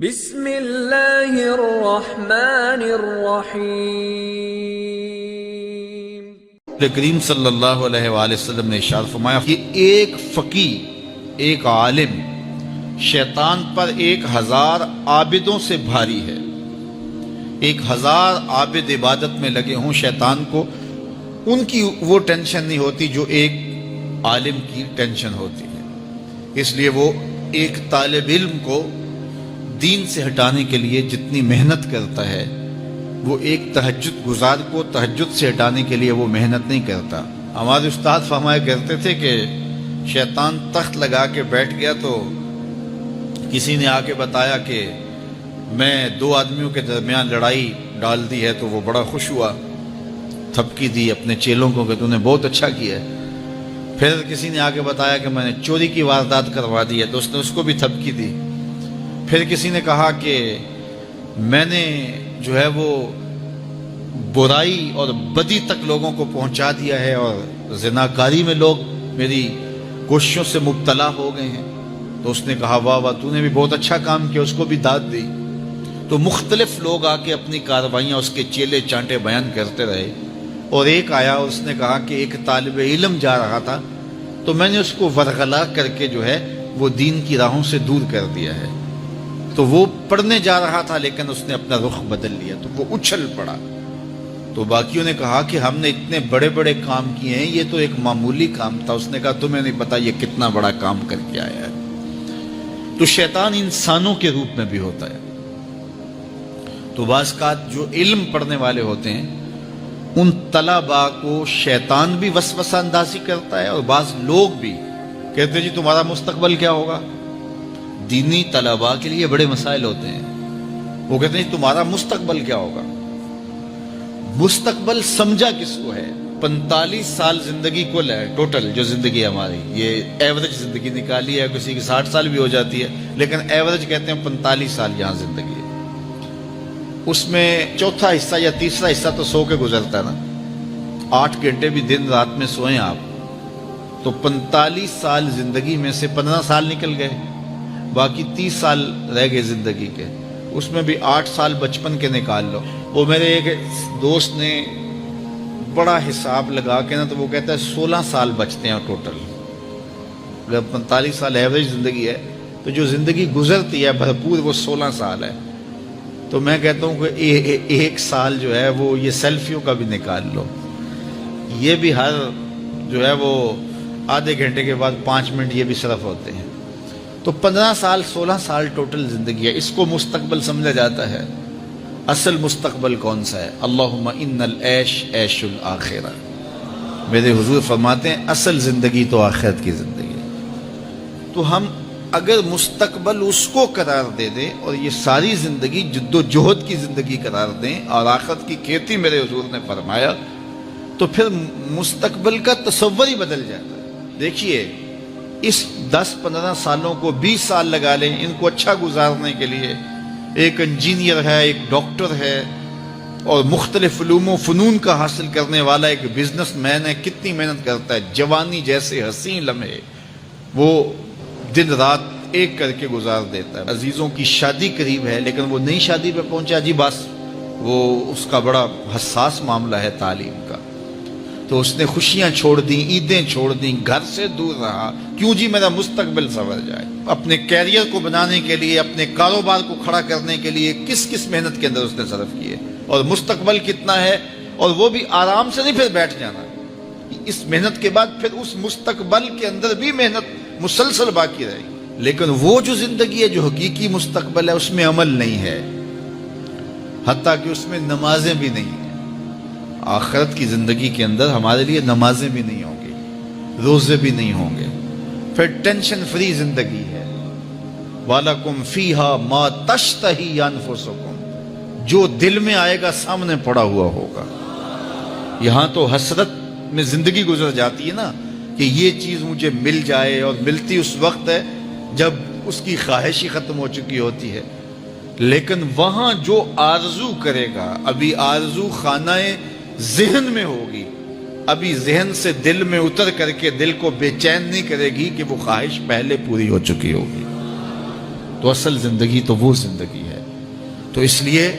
بسم اللہ الرحمن الرحیم۔ کریم صلی اللہ علیہ وآلہ وسلم نے ارشاد فرمایا کہ ایک فقیہ، ایک عالم شیطان پر 1000 عابدوں سے بھاری ہے۔ 1000 عابد عبادت میں لگے ہوں شیطان کو ان کی وہ ٹینشن نہیں ہوتی جو ایک عالم کی ٹینشن ہوتی ہے۔ اس لیے وہ ایک طالب علم کو دین سے ہٹانے کے لیے جتنی محنت کرتا ہے وہ ایک تہجد گزار کو تہجد سے ہٹانے کے لیے وہ محنت نہیں کرتا۔ ہمارے استاد فرمایا کرتے تھے کہ شیطان تخت لگا کے بیٹھ گیا تو کسی نے آ کے بتایا کہ میں 2 آدمیوں کے درمیان لڑائی ڈال دی ہے، تو وہ بڑا خوش ہوا، تھپکی دی اپنے چیلوں کو کہ تو نے بہت اچھا کیا ہے۔ پھر کسی نے آ کے بتایا کہ میں نے چوری کی واردات کروا دی ہے، تو اس نے اس کو بھی تھپکی دی۔ پھر کسی نے کہا کہ میں نے جو ہے وہ برائی اور بدی تک لوگوں کو پہنچا دیا ہے اور زناکاری میں لوگ میری کوششوں سے مبتلا ہو گئے ہیں، تو اس نے کہا واہ واہ تو نے بھی بہت اچھا کام کیا، اس کو بھی داد دی۔ تو مختلف لوگ آ کے اپنی کارروائیاں اس کے چیلے چانٹے بیان کرتے رہے، اور ایک آیا اور اس نے کہا کہ ایک طالب علم جا رہا تھا تو میں نے اس کو ورغلا کر کے جو ہے وہ دین کی راہوں سے دور کر دیا ہے۔ تو وہ پڑھنے جا رہا تھا لیکن اس نے اپنا رخ بدل لیا، تو وہ اچھل پڑا۔ تو باقیوں نے کہا کہ ہم نے اتنے بڑے بڑے کام کیے ہیں، یہ تو ایک معمولی کام تھا۔ اس نے کہا تمہیں نہیں پتا یہ کتنا بڑا کام کر کے آیا ہے۔ تو شیطان انسانوں کے روپ میں بھی ہوتا ہے۔ تو بعض اوقات جو علم پڑھنے والے ہوتے ہیں ان طلباء کو شیطان بھی وسوسہ اندازی کرتا ہے، اور بعض لوگ بھی کہتے ہیں جی تمہارا مستقبل کیا ہوگا۔ دینی طلباء کے لیے بڑے مسائل ہوتے ہیں، وہ کہتے ہیں تمہارا مستقبل کیا ہوگا۔ مستقبل سمجھا کس کو ہے؟ 45 سال زندگی کل ہے، ٹوٹل جو زندگی ہماری، یہ ایوریج زندگی نکالی ہے، کسی کی 60 سال بھی ہو جاتی ہے، لیکن ایوریج کہتے ہیں 45 سال یہاں زندگی ہے۔ اس میں چوتھا حصہ یا تیسرا حصہ تو سو کے گزرتا ہے نا، 8 گھنٹے بھی دن رات میں سوئیں آپ، تو 45 سال زندگی میں سے 15 سال نکل گئے، باقی 30 سال رہ گئے زندگی کے۔ اس میں بھی 8 سال بچپن کے نکال لو۔ وہ میرے ایک دوست نے بڑا حساب لگا کے نا، تو وہ کہتا ہے 16 سال بچتے ہیں ٹوٹل۔ اگر 45 سال ایوریج زندگی ہے تو جو زندگی گزرتی ہے بھرپور وہ 16 سال ہے۔ تو میں کہتا ہوں کہ 1 سال جو ہے وہ یہ سیلفیوں کا بھی نکال لو، یہ بھی ہر جو ہے وہ آدھے گھنٹے کے بعد 5 منٹ یہ بھی صرف ہوتے ہیں۔ تو 15 سال 16 سال ٹوٹل زندگی ہے، اس کو مستقبل سمجھا جاتا ہے۔ اصل مستقبل کون سا ہے؟ اللہم ان العیش عیش الآخرہ۔ میرے حضور فرماتے ہیں اصل زندگی تو آخرت کی زندگی ہے۔ تو ہم اگر مستقبل اس کو قرار دے دیں اور یہ ساری زندگی جد و جہد کی زندگی قرار دیں اور آخرت کی کھیتی میرے حضور نے فرمایا، تو پھر مستقبل کا تصور ہی بدل جاتا ہے۔ دیکھیے اس 10-15 سالوں کو 20 سال لگا لیں ان کو اچھا گزارنے کے لیے۔ ایک انجینئر ہے، ایک ڈاکٹر ہے، اور مختلف علوم و فنون کا حاصل کرنے والا ایک بزنس مین ہے، کتنی محنت کرتا ہے۔ جوانی جیسے حسین لمحے وہ دن رات ایک کر کے گزار دیتا ہے۔ عزیزوں کی شادی قریب ہے لیکن وہ نئی شادی پہ پہنچا جی، بس وہ اس کا بڑا حساس معاملہ ہے تعلیم کا، تو اس نے خوشیاں چھوڑ دیں، عیدیں چھوڑ دیں، گھر سے دور رہا، کیوں جی میرا مستقبل سنور جائے۔ اپنے کیریئر کو بنانے کے لیے، اپنے کاروبار کو کھڑا کرنے کے لیے کس محنت کے اندر اس نے صرف کیے، اور مستقبل کتنا ہے، اور وہ بھی آرام سے نہیں پھر بیٹھ جانا، اس محنت کے بعد پھر اس مستقبل کے اندر بھی محنت مسلسل باقی رہے گی۔ لیکن وہ جو زندگی ہے جو حقیقی مستقبل ہے اس میں عمل نہیں ہے، حتیٰ کہ اس میں نمازیں بھی نہیں ہیں۔ آخرت کی زندگی کے اندر ہمارے لیے نمازیں بھی نہیں ہوں گی، روزے بھی نہیں ہوں گے، پھر ٹینشن فری زندگی ہے۔ وَلَكُمْ فِيهَا مَا تَشْتَهِي أَنفُسُكُمْ، جو دل میں آئے گا سامنے پڑا ہوا ہوگا۔ یہاں تو حسرت میں زندگی گزر جاتی ہے نا کہ یہ چیز مجھے مل جائے، اور ملتی اس وقت ہے جب اس کی خواہش ہی ختم ہو چکی ہوتی ہے۔ لیکن وہاں جو آرزو کرے گا، ابھی آرزو خانہ ذہن میں ہوگی، ابھی ذہن سے دل میں اتر کر کے دل کو بے چین نہیں کرے گی کہ وہ خواہش پہلے پوری ہو چکی ہوگی۔ تو اصل زندگی تو وہ زندگی ہے. تو اس لیے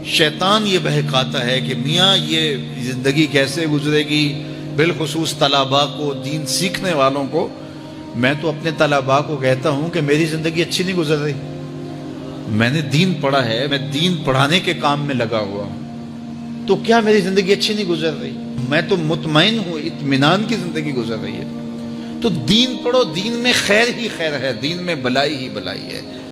شیطان یہ بہکاتا ہے کہ میاں یہ زندگی کیسے گزرے گی، بالخصوص طلباء کو، دین سیکھنے والوں کو. میں تو اپنے طلباء کو کہتا ہوں کہ میری زندگی اچھی نہیں گزر رہی، میں نے دین پڑھا ہے، میں دین پڑھانے کے کام میں لگا ہوا ہوں، تو کیا میری زندگی اچھی نہیں گزر رہی؟ میں تو مطمئن ہوں، اطمینان کی زندگی گزر رہی ہے. تو دین پڑھو، دین میں خیر ہی خیر ہے، دین میں بلائی ہی بلائی ہے.